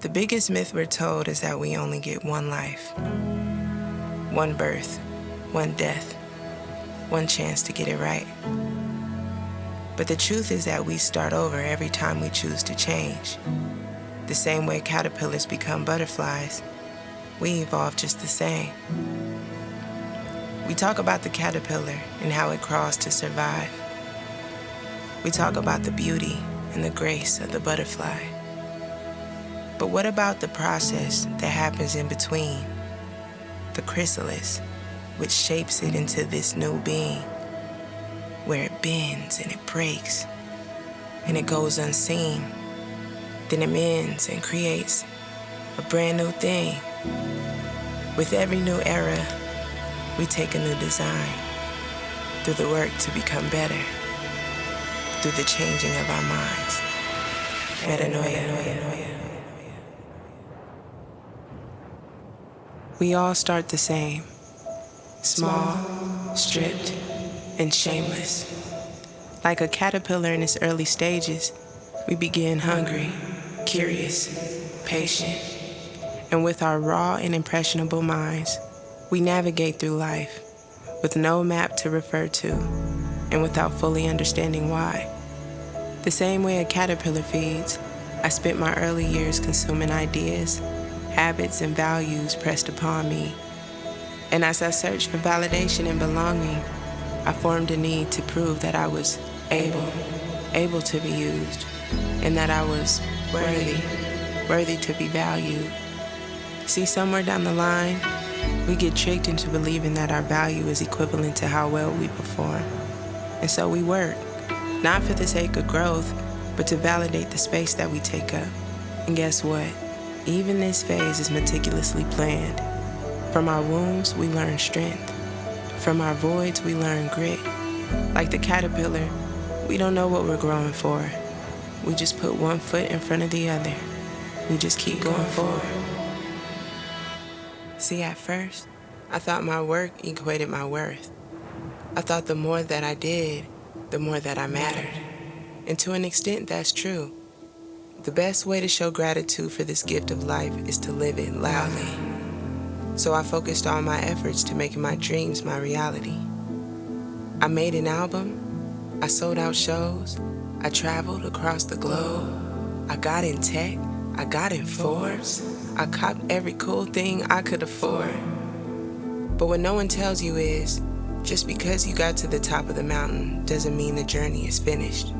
The biggest myth we're told is that we only get one life, one birth, one death, one chance to get it right. But the truth is that we start over every time we choose to change. The same way caterpillars become butterflies, we evolve just the same. We talk about the caterpillar and how it crawls to survive. We talk about the beauty and the grace of the butterfly. But what about the process that happens in between? The chrysalis, which shapes it into this new being, where it bends and it breaks, and it goes unseen. Then it mends and creates a brand new thing. With every new era, we take a new design through the work to become better, through the changing of our minds. Metanoia. We all start the same, small, stripped, and shameless. Like a caterpillar in its early stages, we begin hungry, curious, patient, and with our raw and impressionable minds, we navigate through life with no map to refer to and without fully understanding why. The same way a caterpillar feeds, I spent my early years consuming ideas, habits, and values pressed upon me. And as I searched for validation and belonging, I formed a need to prove that I was able to be used, and that I was worthy to be valued. See, somewhere down the line, we get tricked into believing that our value is equivalent to how well we perform. And so we work, not for the sake of growth, but to validate the space that we take up. And guess what? Even this phase is meticulously planned. From our wounds, we learn strength. From our voids, we learn grit. Like the caterpillar, we don't know what we're growing for. We just put one foot in front of the other. We just keep going forward. See, at first, I thought my work equated my worth. I thought the more that I did, the more that I mattered. And to an extent, that's true. The best way to show gratitude for this gift of life is to live it loudly. So I focused all my efforts to making my dreams my reality. I made an album, I sold out shows, I traveled across the globe, I got in tech, I got in Forbes, I copped every cool thing I could afford. But what no one tells you is, just because you got to the top of the mountain doesn't mean the journey is finished.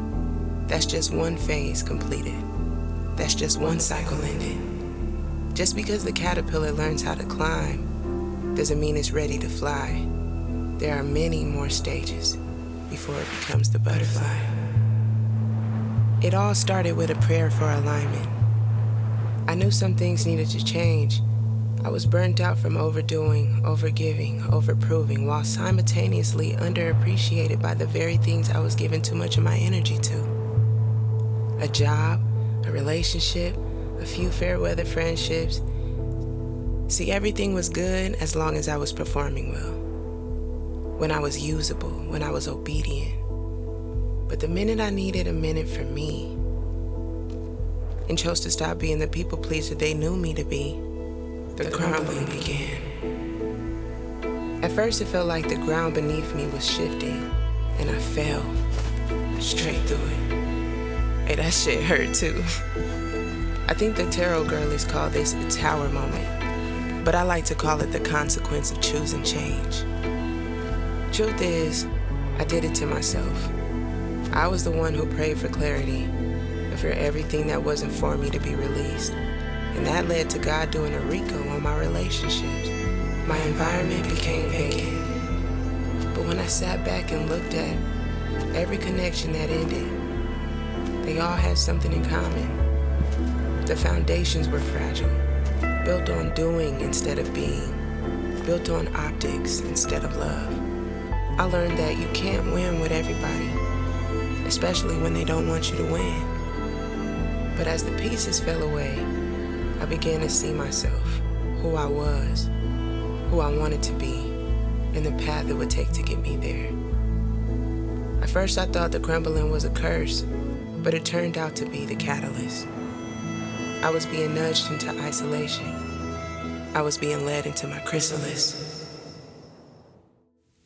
That's just one phase completed. That's just one cycle ended. Just because the caterpillar learns how to climb doesn't mean it's ready to fly. There are many more stages before it becomes the butterfly. It all started with a prayer for alignment. I knew some things needed to change. I was burnt out from overdoing, overgiving, overproving, while simultaneously underappreciated by the very things I was giving too much of my energy to. A job, a relationship, a few fair weather friendships. See, everything was good as long as I was performing well. When I was usable, when I was obedient. But the minute I needed a minute for me and chose to stop being the people pleaser they knew me to be, the crumbling began. At first it felt like the ground beneath me was shifting and I fell straight through it. Hey, that shit hurt too. I think the tarot girlies call this a tower moment, but I like to call it the consequence of choosing change. Truth is, I did it to myself. I was the one who prayed for clarity and for everything that wasn't for me to be released. And that led to God doing a RICO on my relationships. My environment became vacant. But when I sat back and looked at every connection that ended, they all had something in common. The foundations were fragile, built on doing instead of being, built on optics instead of love. I learned that you can't win with everybody, especially when they don't want you to win. But as the pieces fell away, I began to see myself, who I was, who I wanted to be, and the path it would take to get me there. At first I thought the crumbling was a curse, but it turned out to be the catalyst. I was being nudged into isolation. I was being led into my chrysalis.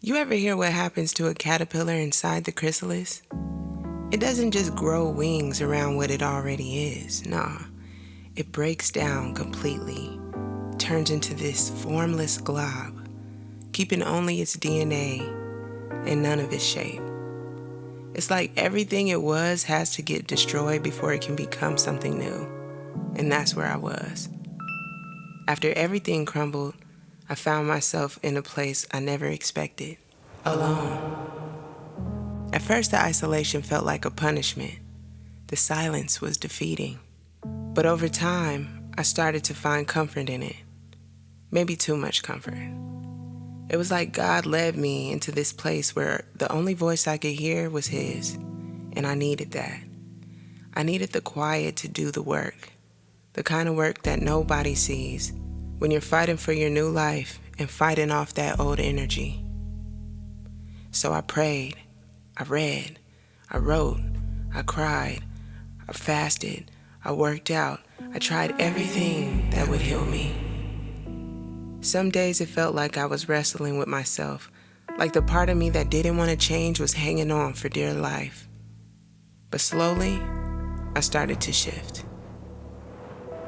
You ever hear what happens to a caterpillar inside the chrysalis? It doesn't just grow wings around what it already is. Nah, it breaks down completely, turns into this formless glob, keeping only its DNA and none of its shape. It's like everything it was has to get destroyed before it can become something new. And that's where I was. After everything crumbled, I found myself in a place I never expected, alone. At first, the isolation felt like a punishment. The silence was defeating. But over time, I started to find comfort in it. Maybe too much comfort. It was like God led me into this place where the only voice I could hear was His, and I needed that. I needed the quiet to do the work, the kind of work that nobody sees when you're fighting for your new life and fighting off that old energy. So I prayed, I read, I wrote, I cried, I fasted, I worked out, I tried everything that would heal me. Some days it felt like I was wrestling with myself, like the part of me that didn't want to change was hanging on for dear life. But slowly, I started to shift.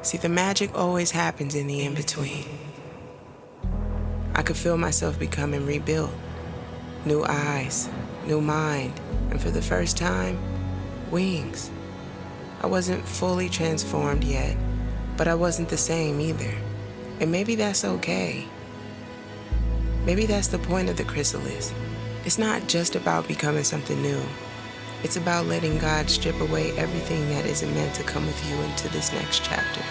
See, the magic always happens in the in-between. I could feel myself becoming rebuilt. New eyes, new mind, and for the first time, wings. I wasn't fully transformed yet, but I wasn't the same either. And maybe that's okay. Maybe that's the point of the chrysalis. It's not just about becoming something new. It's about letting God strip away everything that isn't meant to come with you into this next chapter,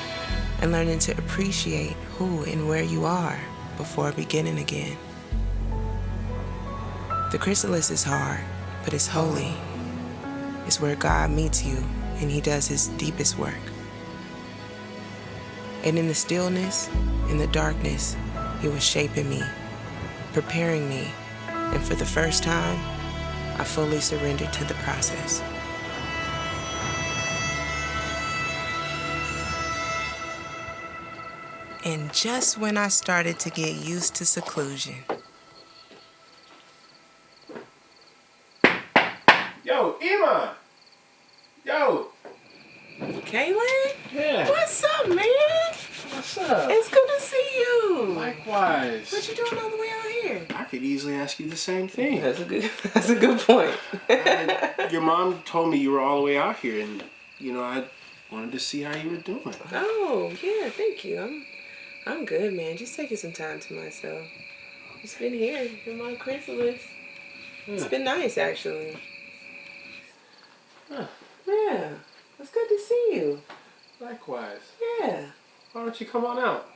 and learning to appreciate who and where you are before beginning again. The chrysalis is hard, but it's holy. It's where God meets you and He does His deepest work. And in the stillness, in the darkness, He was shaping me, preparing me, and for the first time, I fully surrendered to the process. And just when I started to get used to seclusion. Yo, Iman! Yo! Kaylin? Yeah. What's up, man? What's up? It's good to see you. Likewise. What you doing all the way out here? I could easily ask you the same thing. That's a good point. Your mom told me you were all the way out here, and I wanted to see how you were doing. Oh, yeah, thank you. I'm good, man. Just taking some time to myself. Just been here in my chrysalis. It's been nice, actually. Huh. Yeah, it's good to see you. Likewise. Yeah. Why don't you come on out?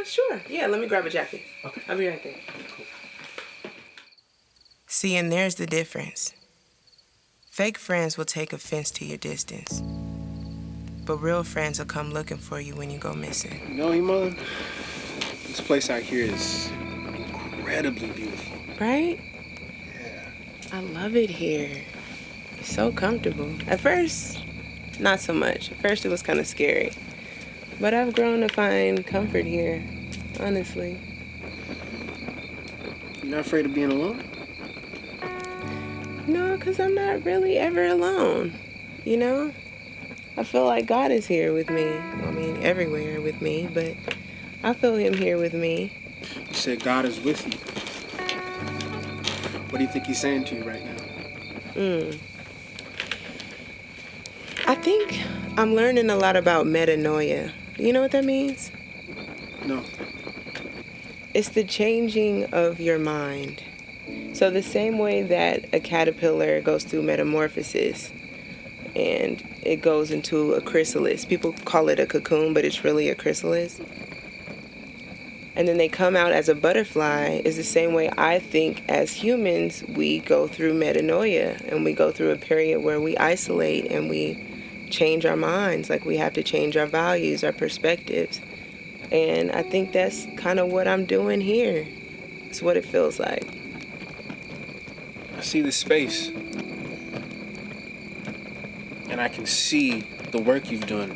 Sure. Yeah, let me grab a jacket. Okay. I'll be right there. Cool. See, and there's the difference. Fake friends will take offense to your distance, but real friends will come looking for you when you go missing. You know, Iman, this place out here is incredibly beautiful. Right? Yeah. I love it here. It's so comfortable. At first, not so much. At first, it was kind of scary. But I've grown to find comfort here, honestly. You're not afraid of being alone? No, because I'm not really ever alone, you know? I feel like God is here with me. I mean, everywhere with me, but I feel Him here with me. You said God is with you. What do you think He's saying to you right now? I think I'm learning a lot about metanoia. You know what that means? No. It's the changing of your mind. So the same way that a caterpillar goes through metamorphosis and it goes into a chrysalis. People call it a cocoon, but it's really a chrysalis. And then they come out as a butterfly is the same way I think as humans we go through metanoia and we go through a period where we isolate and we change our minds, like we have to change our values, our perspectives. And I think that's kind of what I'm doing here. It's what it feels like. I see the space. And I can see the work you've done.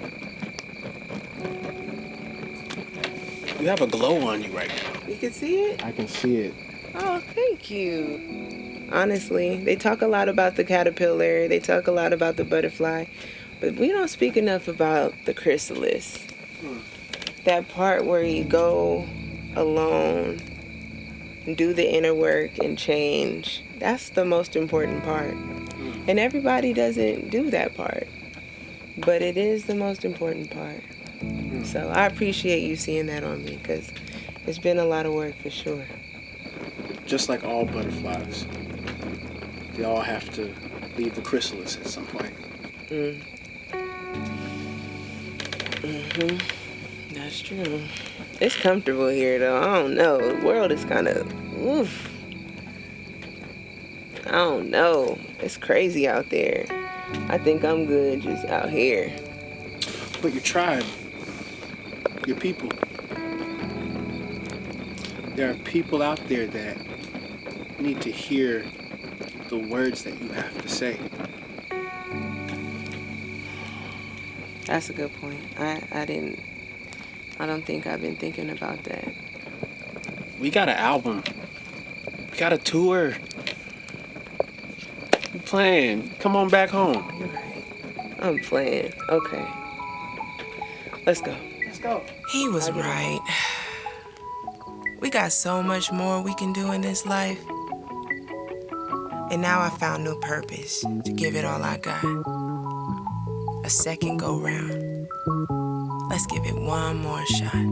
You have a glow on you right now. You can see it? I can see it. Oh, thank you. Honestly, they talk a lot about the caterpillar, they talk a lot about the butterfly, but we don't speak enough about the chrysalis. That part where you go alone, do the inner work and change. That's the most important part. And everybody doesn't do that part, but it is the most important part. So I appreciate you seeing that on me, because it's been a lot of work for sure. Just like all butterflies, they all have to leave the chrysalis at some point. That's true. It's comfortable here, though. I don't know. The world is kind of, oof. I don't know. It's crazy out there. I think I'm good just out here. But your tribe, your people, there are people out there that need to hear the words that you have to say. That's a good point. I don't think I've been thinking about that. We got an album. We got a tour. We playing. Come on back home. You're right. I'm playing. Okay. Let's go. Let's go. He was right. We got so much more we can do in this life. And now I found new purpose to give it all I got. A second go round. Let's give it one more shot.